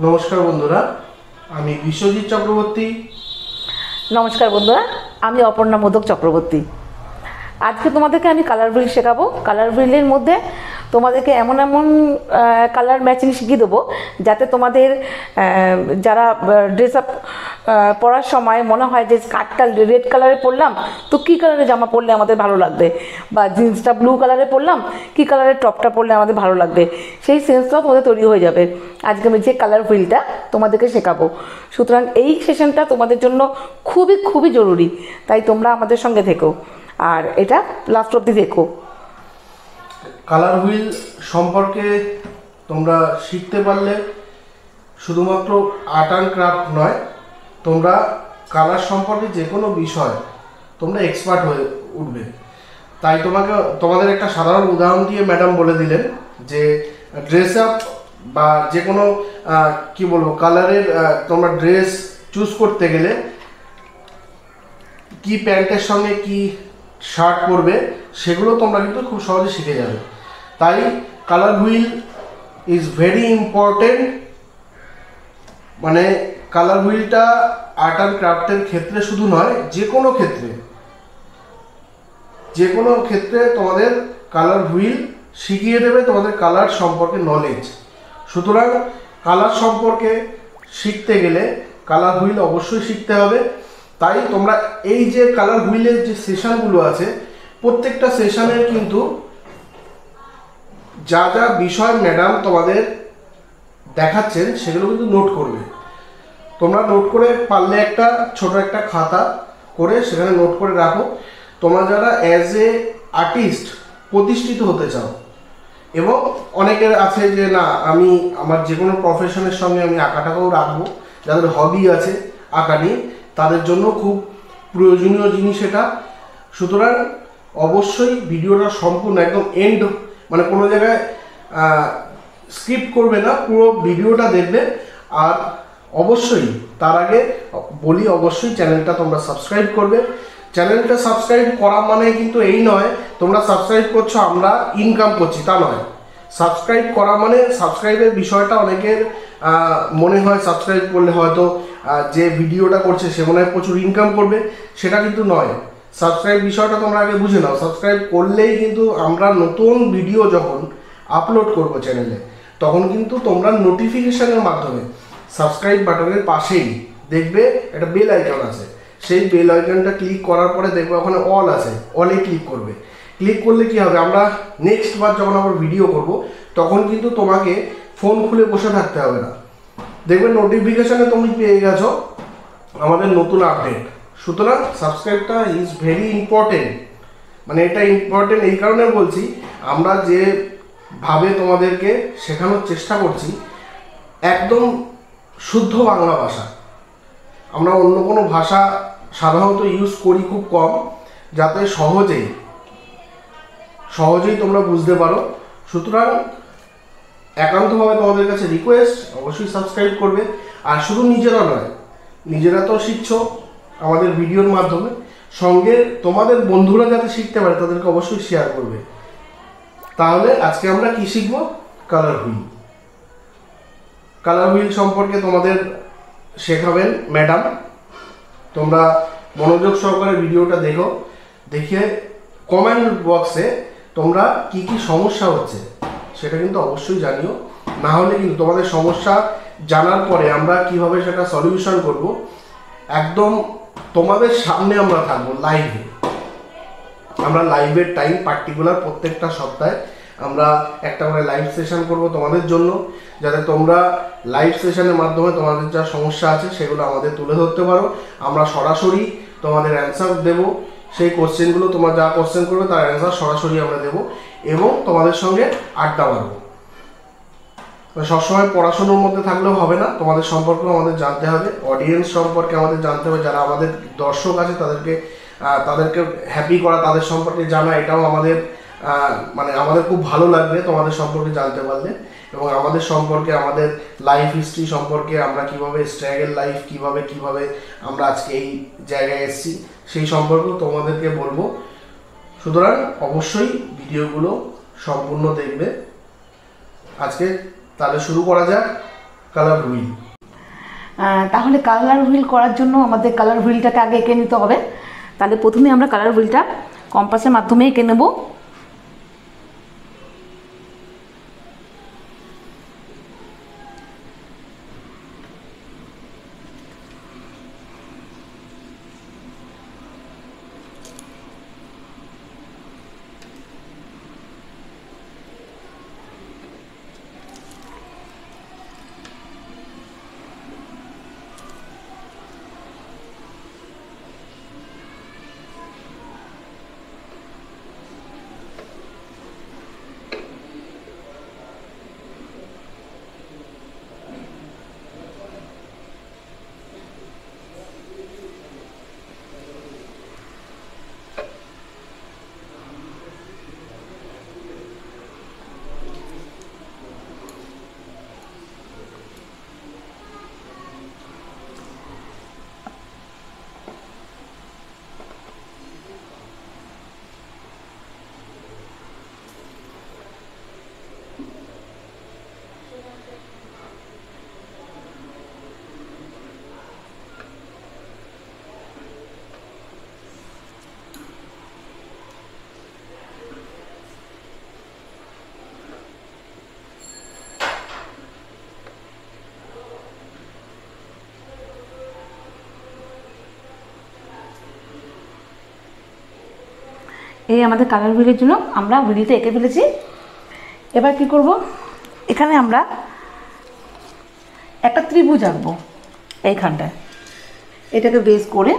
নমস্কার বন্ধুরা, আমি বিশ্বজিৎ চক্রবর্তী। নমস্কার বন্ধুরা, আমি অপর্ণা মোদক চক্রবর্তী। আজকে তোমাদেরকে আমি কালার হুইল শেখাবো। কালার হুইলের মধ্যে তোমাদেরকে এমন এমন কালার ম্যাচিং শিখিয়ে দেবো যাতে তোমাদের যারা ড্রেস আপ পরার সময় মনে হয় যে স্কার্টটা রেড কালারে পরলাম তো কী কালারে জামা পরলে আমাদের ভালো লাগবে, বা জিন্সটা ব্লু কালারে পরলাম কী কালারের টপটা পরলে আমাদের ভালো লাগবে, সেই সেন্সটাও তোমাদের তৈরি হয়ে যাবে আজকে আমি যে কালার হুইলটা তোমাদেরকে শেখাবো। সুতরাং এই সেশনটা তোমাদের জন্য খুবই খুবই জরুরি, তাই তোমরা আমাদের সঙ্গে থেকো আর এটা লাস্ট অবধি দেখো। কালার হুইল সম্পর্কে তোমরা শিখতে পারলে শুধুমাত্র আর্ট অ্যান্ড ক্রাফট নয়, তোমরা কালার সম্পর্কে যে কোনো বিষয় তোমরা এক্সপার্ট হয়ে উঠবে। তাই তোমাদের একটা সাধারণ উদাহরণ দিয়ে ম্যাডাম বলে দিলেন যে ড্রেস আপ বা যে কোনো কি বলবো কালারের তোমরা ড্রেস চুজ করতে গেলে কি প্যান্টের সঙ্গে কি শার্ট পরবে সেগুলো তোমরা কিন্তু খুব সহজে শিখে যাবে। তাই colour wheel is very important. মানে কালার হুইলটা আর্ট অ্যান্ড ক্রাফটের ক্ষেত্রে শুধু নয়, যে কোনো ক্ষেত্রে তোমাদের কালার হুইল শিখিয়ে দেবে তোমাদের কালার সম্পর্কে নলেজ। সুতরাং কালার সম্পর্কে শিখতে গেলে কালার হুইল অবশ্যই শিখতে হবে। তাই তোমরা এই যে কালার হুইলের যে সেশনগুলো আছে প্রত্যেকটা সেশনের কিন্তু যা যা বিষয় ম্যাডাম তোমাদের দেখাচ্ছেন সেগুলো কিন্তু নোট করবে। তোমরা নোট করে পারলে একটা ছোট একটা খাতা করে সেখানে নোট করে রাখো। তোমরা যারা অ্যাজ এ আর্টিস্ট প্রতিষ্ঠিত হতে চাও, এবং অনেকের আছে যে না আমি আমার যে কোনো প্রফেশনের সঙ্গে আমি আঁকাটাকেও রাখবো, যাদের হবি আছে আঁকা নিয়ে তাদের জন্য খুব প্রয়োজনীয় জিনিস এটা। সুতরাং অবশ্যই ভিডিওটা সম্পূর্ণ একদম এন্ড মানে কোনো জায়গায় স্কিপ করবে না, পুরো ভিডিওটা দেখবে। আর অবশ্যই তার আগে বলি অবশ্যই চ্যানেলটা তোমরা সাবস্ক্রাইব করবে। চ্যানেলটা সাবস্ক্রাইব করা মানে কিন্তু এই নয় তোমরা সাবস্ক্রাইব করছো আমরা ইনকাম করছি, তা নয়। সাবস্ক্রাইব করা মানে সাবস্ক্রাইবের বিষয়টা অনেকের মনে হয় সাবস্ক্রাইব করলে হয়তো যে ভিডিওটা করছে সে মনে হয় প্রচুর ইনকাম করবে, সেটা কিন্তু নয়। সাবস্ক্রাইব বিষয়টা তোমরা আগে বুঝে নাও। সাবস্ক্রাইব করলেই কিন্তু আমরা নতুন ভিডিও যখন আপলোড করব চ্যানেলে তখন কিন্তু তোমরা নোটিফিকেশনের মাধ্যমে সাবস্ক্রাইব বাটনের পাশেই দেখবে একটা বেল আইকন আছে, সেই বেল আইকনটা ক্লিক করার পরে দেখবে ওখানে অল আছে, অলে ক্লিক করবে। ক্লিক করলে কি হবে, আমরা নেক্সট বার যখন আবার ভিডিও করব তখন কিন্তু তোমাকে ফোন খুলে বসে থাকতে হবে না, দেখবে নোটিফিকেশনে তুমি পেয়ে গেছো আমাদের নতুন আপডেট। সুতরাং সাবস্ক্রাইবটা ইজ ভেরি ইম্পর্টেন্ট। মানে এটা ইম্পর্টেন্ট এই কারণে বলছি, আমরা যেভাবে তোমাদেরকে শেখানোর চেষ্টা করছি একদম শুদ্ধ বাংলা ভাষা। আমরা অন্য কোনো ভাষা সাধারণত ইউজ করি খুব কম, যাতে সহজেই তোমরা বুঝতে পারো। সুতরাং একান্তভাবে তোমাদের কাছে রিকোয়েস্ট অবশ্যই সাবস্ক্রাইব করবে। আর শুধু নিজেরা নয়, নিজেরা তো শিখছো আমাদের ভিডিওর মাধ্যমে, সঙ্গে তোমাদের বন্ধুরা যাতে শিখতে পারে তাদেরকে অবশ্যই শেয়ার করবে। তাহলে আজকে আমরা কি শিখব, কালার হুইল। কালার হুইল সম্পর্কে তোমাদের শেখাবেন ম্যাডাম। তোমরা মনোযোগ সহকারে ভিডিওটা দেখো, দেখে কমেন্ট বক্সে তোমরা কি কি সমস্যা হচ্ছে সেটা কিন্তু অবশ্যই জানিও। না হলে কিন্তু তোমাদের সমস্যা জানার পরে আমরা কিভাবে সেটা সলিউশন করব একদম তোমাদের সামনে আমরা থাকবো লাইভে। আমরা লাইভের টাইম পার্টিকুলার প্রত্যেকটা সপ্তাহে আমরা একটা করে লাইভ সেশন করব তোমাদের জন্য, যাতে তোমরা লাইভ সেশনের মাধ্যমে তোমাদের যা সমস্যা আছে সেগুলো আমাদের তুলে ধরতে পারো। আমরা সরাসরি তোমাদের অ্যান্সার দেব, সেই কোশ্চেনগুলো তোমরা যা কোশ্চেন করবে তার অ্যান্সার সরাসরি আমরা দেব এবং তোমাদের সঙ্গে আড্ডা মারব। সবসময় পড়াশোনার মধ্যে থাকলেও হবে না, তোমাদের সম্পর্কেও আমাদের জানতে হবে, অডিয়েন্স সম্পর্কে আমাদের জানতে হবে। যারা আমাদের দর্শক আছে তাদেরকে হ্যাপি করা, তাদের সম্পর্কে জানা, এটাও আমাদের খুব ভালো লাগবে তোমাদের সম্পর্কে জানতে পারলে। এবং আমাদের সম্পর্কে, আমাদের লাইফ হিস্ট্রি সম্পর্কে, আমরা কিভাবে স্ট্রাগল লাইফ কিভাবে আমরা আজকে এই জায়গায় এসেছি সেই সম্পর্কেও তোমাদেরকে বলবো। সুতরাং অবশ্যই ভিডিওগুলো সম্পূর্ণ দেখবে। আজকে তাহলে শুরু করা যাক কালার হুইল। তাহলে কালার হুইল করার জন্য আমাদের কালার হুইলটাকে আগে এঁকে নিতে হবে। তাহলে প্রথমে আমরা কালার হুইলটা কম্পাসের মাধ্যমে এঁকে নেব। এই আমাদের কালার হুইলের জন্য আমরা হুইলটা এঁকে ফেলেছি। এবার কি করব, এখানে আমরা একটা ত্রিভুজ আঁকবো এইখানটায়। এটাকে বেস করে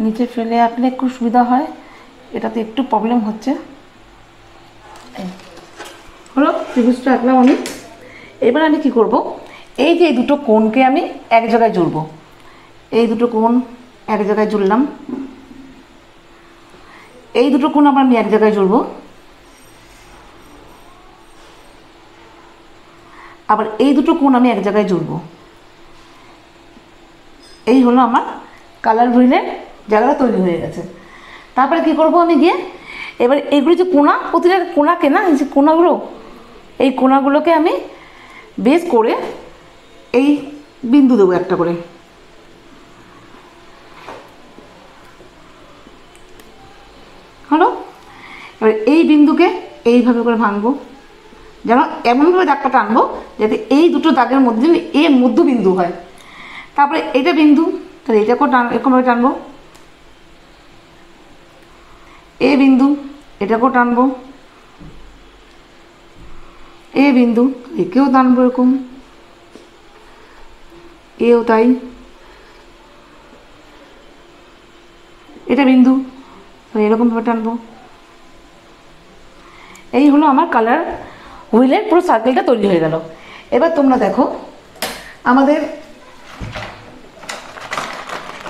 নিচে ফেলে আঁকলে খুব সুবিধা হয়, এটাতে একটু প্রবলেম হচ্ছে। হলো ত্রিভুজটা আঁকলাম আমি। এবার আমি কি করব, এই যে এই দুটো কোণকে আমি এক জায়গায় জুড়ব। এই দুটো কোণ এক জায়গায় জুড়লাম, এই দুটো কোণ আবার আমি এক জায়গায় জুড়ব, আবার এই দুটো কোণ আমি এক জায়গায় জুড়ব। এই হলো আমার কালার হুইলের জায়গাটা তৈরি হয়ে গেছে। তারপরে কি করব আমি গিয়ে, এবার এইগুলো যে কোণা, প্রতিটা কোণাকে না, এই যে কোণাগুলো, এই কোণাগুলোকে আমি বেস করে এই বিন্দু দেবো একটা করে। হলো, এবার এই বিন্দুকে এইভাবে করে ভাঙবো, যেন এমনভাবে দাগটা টানবো যাতে এই দুটো দাগের মধ্যে এ মধ্যবিন্দু হয়। তারপরে এটা বিন্দু, তাহলে এটাকেও এরকমভাবে টানবো। এ বিন্দু, এটাকেও টানবো। এ বিন্দু, একেও টানবো এরকম, এও তাই। এটা বিন্দু, এরকমভাবে টানবো। এই হলো আমার কালার হুইলের পুরো সার্কেলটা তৈরি হয়ে গেল। এবার তোমরা দেখো আমাদের,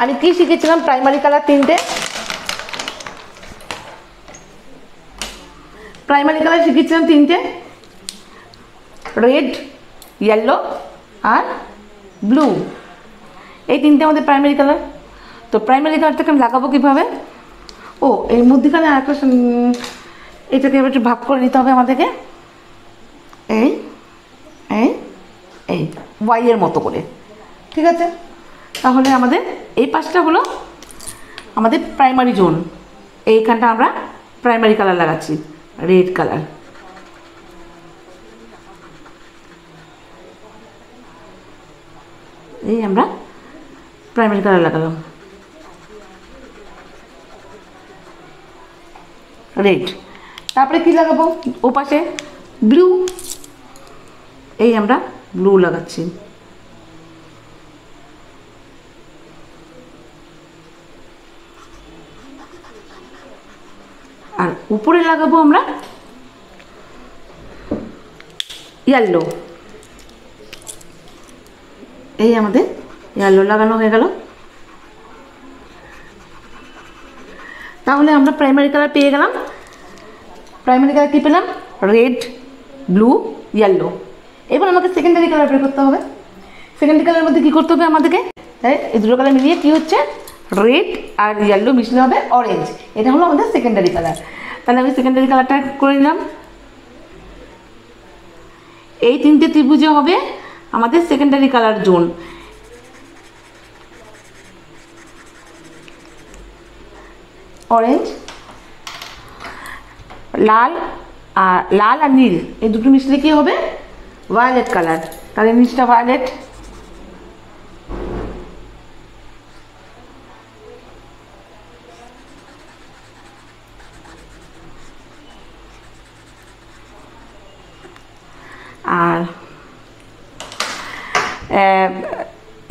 আমি কি শিখেছিলাম, প্রাইমারি কালার তিনটে। প্রাইমারি কালার শিখেছিলাম তিনটে, রেড, ইয়েলো আর ব্লু। এই তিনটে আমাদের প্রাইমারি কালার। তো প্রাইমারি কালারটাকে আমি লাগাবো কীভাবে, ও এই মধ্যখানে আরেকটা, এটাকে এবার একটু ভাগ করে নিতে হবে আমাদেরকে, এই এই এই ওয়াইয়ের মতো করে। ঠিক আছে, তাহলে আমাদের এই পাশটা হলো আমাদের প্রাইমারি জোন। এইখানটা আমরা প্রাইমারি কালার লাগাচ্ছি, রেড কালার। এই আমরা প্রাইমারি কালার লাগালাম রেড। তারপরে কি লাগাবো, ও পাশে ব্লু, এই আমরা ব্লু লাগাচ্ছি। আর উপরে লাগাবো আমরা ইয়েলো। এই আমাদের ইয়েলো লাগানো হয়ে গেল। তাহলে আমরা প্রাইমারি কালার পেয়ে গেলাম। প্রাইমারি কালার কী পেলাম? Red, blue, yellow. এবার আমাকে সেকেন্ডারি কালার বের করতে হবে। সেকেন্ডারি কালারের মধ্যে কী করতে হবে আমাদেরকে? তাই এই দুটো কালার মিলিয়ে কী হচ্ছে? রেড আর ইয়েলো মিশলে হবে অরেঞ্জ। এটা হলো আমাদের সেকেন্ডারি কালার। তাহলে আমি সেকেন্ডারি কালারটা করে নিলাম। এই তিনটে ত্রিভুজে হবে আমাদের সেকেন্ডারি কালার জোন। অরেঞ্জ, লাল আর নীল, এই দুটো মিশলে কি হবে? Violet colour. তাহলে নিচটা ভায়োলেট, আর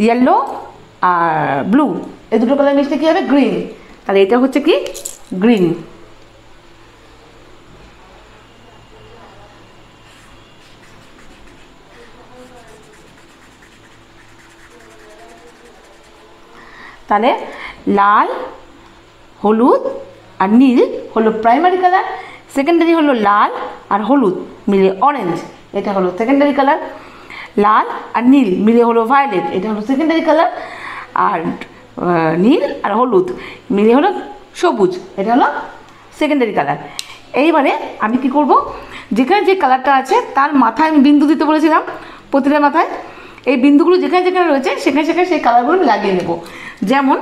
ইয়েলো আর ব্লু, এই দুটো কালার মিশলে কী হবে? গ্রিন। তাহলে এটা হচ্ছে কি? গ্রিন। তাহলে লাল, হলুদ আর নীল হলো প্রাইমারি কালার, সেকেন্ডারি হলো লাল আর হলুদ মিলে অরেঞ্জ, এটা হলো সেকেন্ডারি কালার। লাল আর নীল মিলে হলো ভায়োলেট, এটা হলো সেকেন্ডারি কালার। আর নীল আর হলুদ মিলে হলো সবুজ, এটা হলো সেকেন্ডারি কালার। এইবারে আমি কি করব? যেখানে যে কালারটা আছে তার মাথায় আমি বিন্দু দিতে বলেছিলাম, প্রতিটা মাথায় এই বিন্দুগুলো যেখানে যেখানে রয়েছে সেখানে সেখানে সেই কালারগুলো আমি লাগিয়ে নেব। যেমন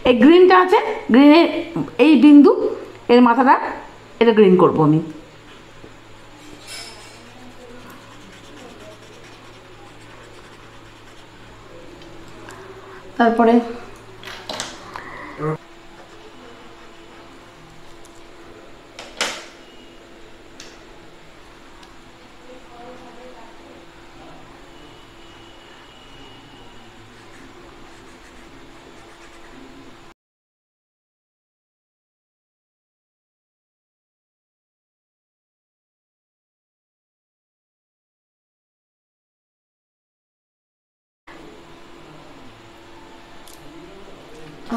এই গ্রিনটা আছে, গ্রিনের এই বিন্দু, এর মাথাটা এটা গ্রিন করব আমি। তারপরে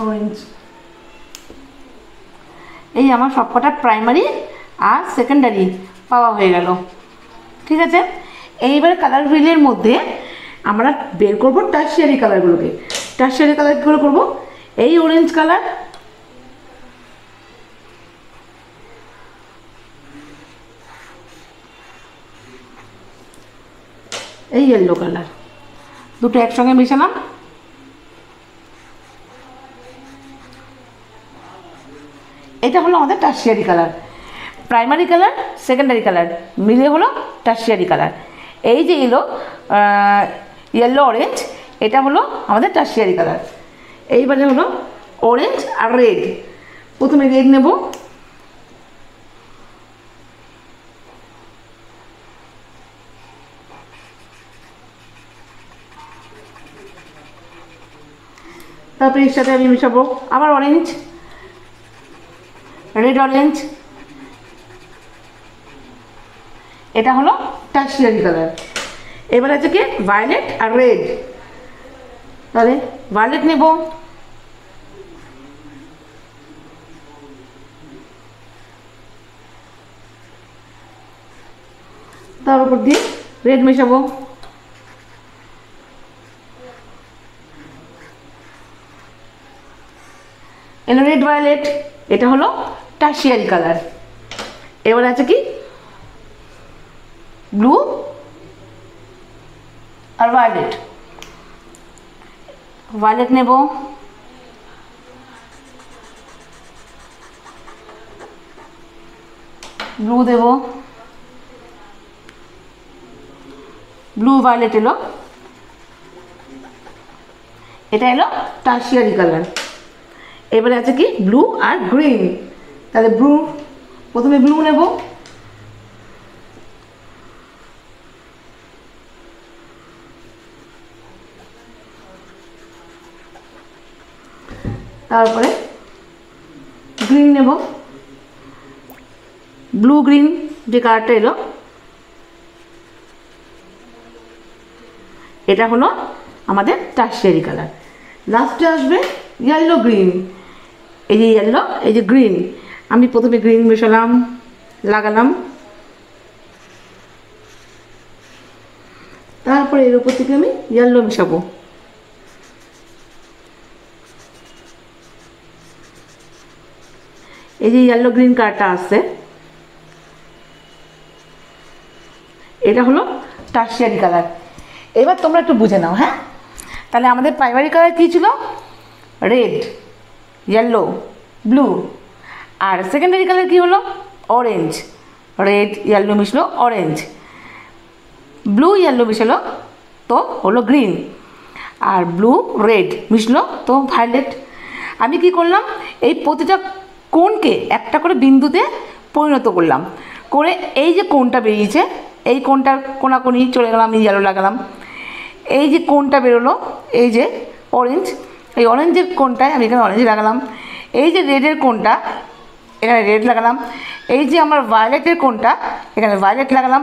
অরেঞ্জ। এই আমার সবকটা প্রাইমারি আর সেকেন্ডারি পাওয়া হয়ে গেল। ঠিক আছে, এইবারে কালার হুইলের মধ্যে আমরা বের করব টার্সিয়ারি কালারগুলোকে। টার্সিয়ারি কালার কী করে করবো? এই অরেঞ্জ কালার, এই ইয়েলো কালার, দুটো একসঙ্গে মেশালাম। এটা হলো আমাদের tertiary colour. Primary colour, secondary colour মিলে হলো টার্সিয়ারি কালার। এই যে ইয়েলো অরেঞ্জ, এটা হলো আমাদের টার্সিয়ারি কালার। এইবারে হলো অরেঞ্জ আর রেড। প্রথমে রেড নেব, তারপরে এর সাথে আমি মেশাবো আবার অরেঞ্জ, রেড অরেঞ্জ, এটা হলো টার্সিয়ারি কালার। এবার আছে কি? ভায়োলেট আর রেড। তাহলে ভায়োলেট নেব, তার উপর দিয়ে রেড মেশাবো, এলো রেড ভায়োলেট, এটা হলো টার্সিয়ারি কালার। এবার আছে কি? ব্লু আর ভায়োলেট। ভায়োলেট নেব, ব্লু দেব, ব্লু ভায়োলেট এলো, এটা এলো টার্সিয়ারি কালার। এবারে আছে কি? ব্লু আর গ্রিন। তাহলে ব্লু, প্রথমে ব্লু নেব, তারপরে গ্রিন নেব, ব্লু গ্রিন যে কালারটা এলো এটা হলো আমাদের টার্সিয়ারি কালার। লাস্টে আসবে ইয়েলো গ্রিন। এই যে ইয়েলো, এই যে গ্রিন। আমি প্রথমে গ্রিন মেশালাম, লাগালাম, তারপরে এর উপর থেকে আমি ইয়েলো মেশাবো। এই যে ইয়েলো গ্রিন কালারটা আসছে, এটা হলো টার্সিয়ারি কালার। এবার তোমরা একটু বুঝে নাও, হ্যাঁ। তাহলে আমাদের প্রাইমারি কালার কী ছিল? Red, yellow, blue. আর সেকেন্ডারি কালার কী হলো? অরেঞ্জ। রেড ইয়েলো মিশলো অরেঞ্জ, ব্লু ইয়েলো মিশলো তো হলো গ্রিন, আর ব্লু রেড মিশলো তো ভায়োলেট। আমি কি করলাম? এই প্রতিটা কোণকে একটা করে বিন্দুতে পরিণত করলাম, করে এই যে কোণটা বেরিয়েছে, এই কোণটার কোণাকোণি চলে গেলাম, আমি ইয়েলো লাগালাম। এই যে কোণটা বেরোলো, এই যে অরেঞ্জ, এই অরেঞ্জের কোণটায় আমি এখানে অরেঞ্জ লাগালাম। এই যে রেডের কোণটা, এখানে রেড লাগালাম। এই যে আমার ভায়োলেটের কোণটা, এখানে ভায়োলেট লাগালাম।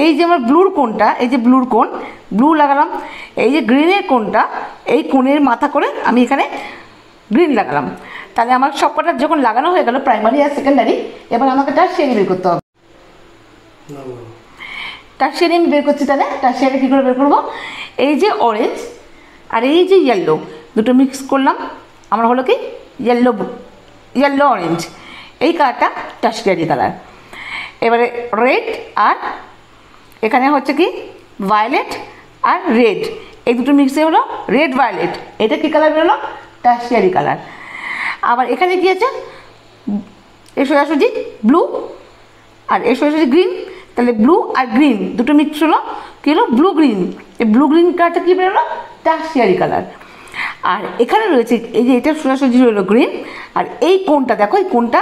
এই যে আমার ব্লুর কোণটা, এই যে ব্লুর কোণ, ব্লু লাগালাম। এই যে গ্রিনের কোণটা, এই কোণের মাথা করে আমি এখানে গ্রিন লাগালাম। তাহলে আমার সবকটা যখন লাগানো হয়ে গেল, প্রাইমারি আর সেকেন্ডারি, এবার আমাকে টার্সিয়ারি বের করতে হবে। টার্সিয়ারি আমি বের করছি। তাহলে টার্সিয়ারি কী করে বের করবো? এই যে অরেঞ্জ আর এই যে ইয়েলো দুটো মিক্স করলাম, আমার হলো কি ইয়েলো অরেঞ্জ। এই কালারটা টার্সিয়ারি কালার। এবারে রেড আর এখানে হচ্ছে কি ভায়োলেট আর রেড, এই দুটো মিক্সে হলো রেড ভায়োলেট। এটা কী কালার বেরোলো? Tertiary colour. আবার এখানে কি আছে? এ সোজাসুজি ব্লু আর এ সোজাসুজি গ্রিন। তাহলে ব্লু আর গ্রিন দুটো মিক্স হলো কী হলো? Blue green. এই ব্লু গ্রিন কালারটা কী বেরোলো? Tertiary colour. আর এখানে রয়েছে এই যে এটা সোজাসুজি হলো গ্রিন, আর এই কোণটা দেখো, এই কোণটা,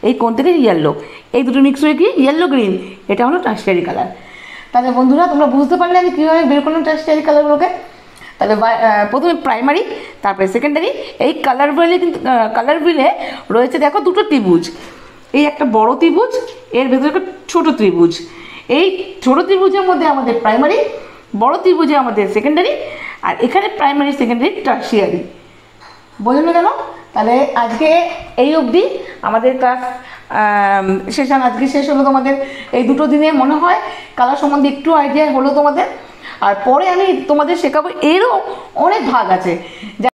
এই কোণ থেকে ইয়েলো, এই দুটো মিক্স হয়ে কি ইয়েলো গ্রিন, এটা হলো টার্সিয়ারি কালার। তাহলে বন্ধুরা তোমরা বুঝতে পারলে আমি কীভাবে বের করলাম টার্সিয়ারি কালারগুলোকে। তাহলে প্রথমে প্রাইমারি, তারপরে সেকেন্ডারি। এই কালার হুইলে কিন্তু কালার হুইলে রয়েছে দেখো দুটো ত্রিভুজ, এই একটা বড় ত্রিভুজ, এর ভেতরে একটা ছোটো ত্রিভুজ। এই ছোটো ত্রিভুজের মধ্যে আমাদের প্রাইমারি, বড় ত্রিভুজে আমাদের সেকেন্ডারি, আর এখানে প্রাইমারি সেকেন্ডারি টার্সিয়ারি। বোঝানো গেল? তাহলে আজকে এই অবধি আমাদের ক্লাস সেশন আজকে শেষ হলো। তোমাদের এই দুটো দিনে মনে হয় কালার সম্বন্ধে একটু আইডিয়া হলো তোমাদের। আর পরে আমি তোমাদের শেখাবো, এরও অনেক ভাগ আছে।